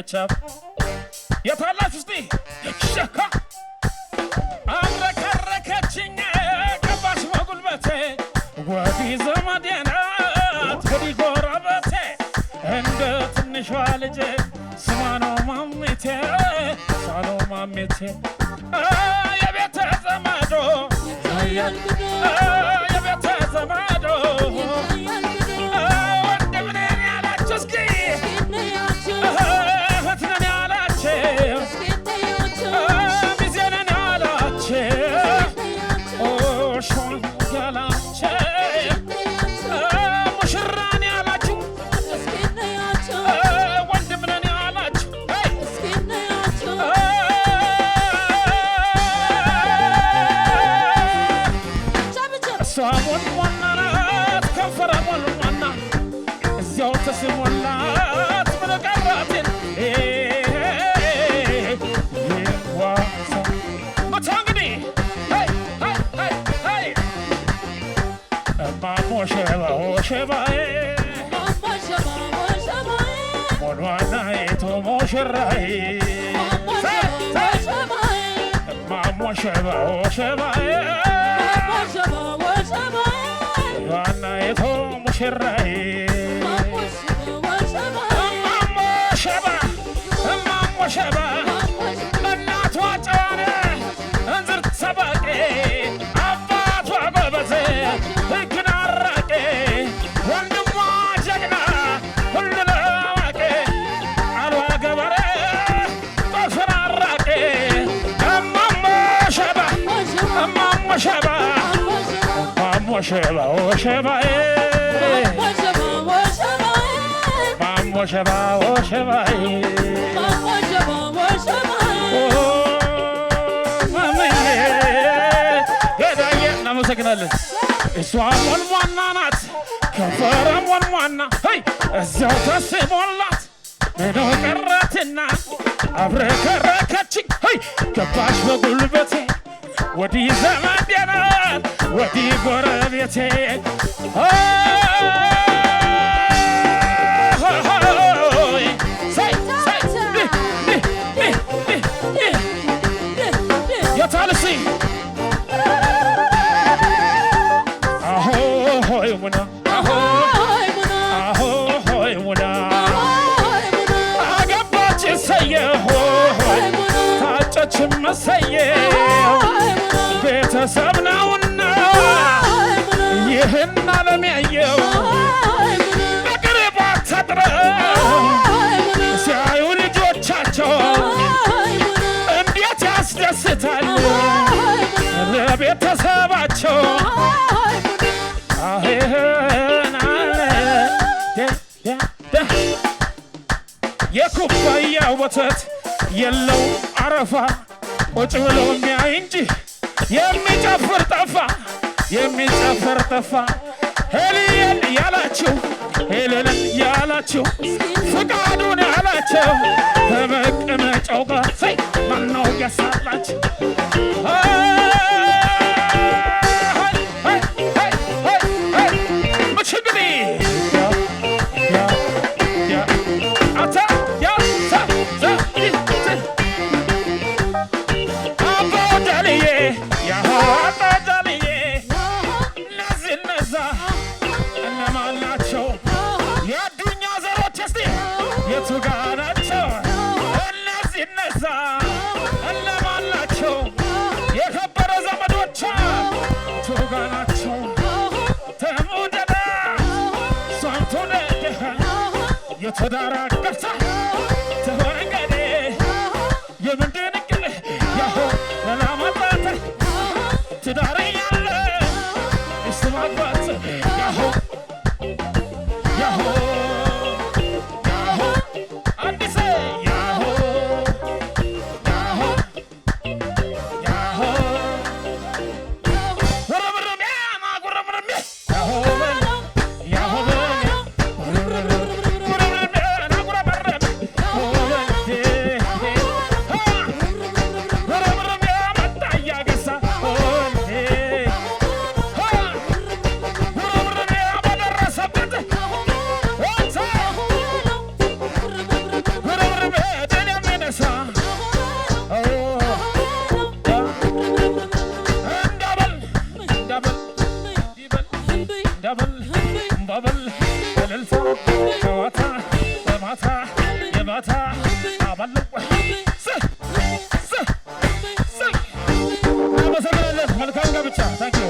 chap يطلعت وسطي شكا አረከረከችኝ ገባሽ በጉልበቴ ወዲ ዘመዴናት ወዲ ጎረበቴ እንደ ትንሿ ልጄ ስሟ ነው ማሜቴ የቤተ ዘመዶ የቤተ ዘመዶ ወንድምነን ያላቸው እስኪ እህትነን ያላቸው ሚዜነን ያላቸው ሾን ያላቸው ሙሽራን ያላችሁ ወንድምነን ያላችሁ እሷ ሞንሟና ናት ከንፈሯ ሞንሟና እዚያው ተስሞላት ምንቀራትን መታ እንግዲህ ማሞሸባው ሸባዬ ሞኗናይቶ ሞሽራዬ ማሞሸባው ሸባዬ ሞኗናይቶ ሙሽራዬ ሸባ እናቷ ጨዋነ እንዝርት ሰባቄ አባቷ ጎበዜ ሕግን አራቄ ወንድሟ ጀግና ሁሉን አዋቂ አልዋ ገበሬ ጦፍን አራቄ እማሞ ሸባ ሸባዬ ማሞ ሸባዬ እናመሰግናለን። እሷ ሞንሟና ናት ከንፈሯ ሞንሟና እዚያው ተስሞላት ምነው ቀረትና አብረከረከችኝ ገባሽ በጉልበቴ ወዲህ ዘመዴ ናት ወዲህ ጎረቤቴ የታልሲ ahoy muna አገባች ሰየ ሆይ ታጨች መሰየ ቤተሰብ ነውና ይህን ዓለም ያየው በቅርብ ተጥረው ሲያዩ ልጆቻቸው እንዴት ያስደስታል ለቤተሰባቸው የኩባያ ወተት የለው አረፋ ቁጭ ብሎ የሚያይ እንጂ የሚጨፍር ጠፋ ሄልየል ያላችሁ ሄልልን ያላችሁ ፍቃዱን ያላቸው ከመቀመጫው ጋር ማነው ያሳላችሁ የተዳራ ቀርታ ተወንገዴ የምንድን ቅል ያሆ ለላማጣት ትዳር ያለ እስማባት ያሆ አዲስ ያሆ ወረብረም ማጉረብረም ያሆ የእልልታ ጨዋታ በማታ የማታ አባለቁ እናመሰግናለን። መልካም ጋብቻ ታንኪዩ